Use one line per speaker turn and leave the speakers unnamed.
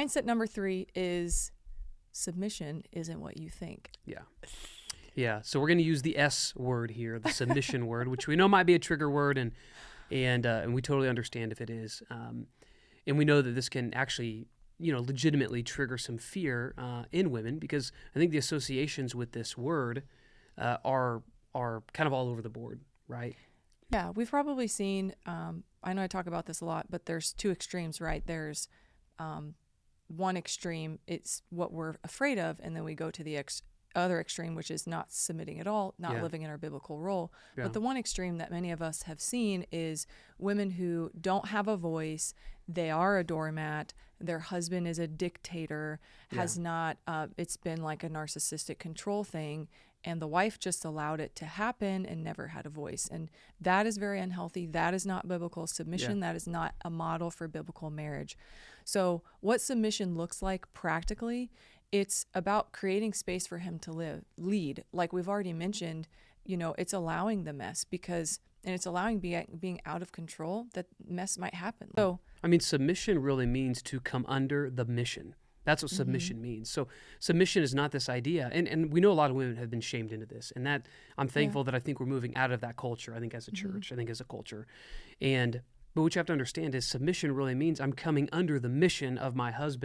mindset number 3 is submission isn't what you think.
Yeah. So we're going to use the S word here, the submission word, which we know might be a trigger word, and we totally understand if it is. And we know that this can actually, legitimately trigger some fear in women, because I think the associations with this word are kind of all over the board, right?
Yeah, we've probably seen, I know I talk about this a lot, but there's 2 extremes, right? There's one extreme, it's what we're afraid of, and then we go to the other extreme, which is not submitting at all, not living in our biblical role.
Yeah.
But the one extreme that many of us have seen is women who don't have a voice, they are a doormat, their husband is a dictator, has not, it's been like a narcissistic control thing, and the wife just allowed it to happen and never had a voice. And that is very unhealthy. That is not biblical submission. That is not a model for biblical marriage. So what submission looks like practically, it's about creating space for him to lead. Like we've already mentioned, it's allowing the mess, and it's allowing being out of control, that mess might happen. So,
submission really means to come under the mission. That's what submission means. So submission is not this idea. And we know a lot of women have been shamed into this. And that I'm thankful that I think we're moving out of that culture, I think as a church, I think as a culture. But what you have to understand is submission really means I'm coming under the mission of my husband.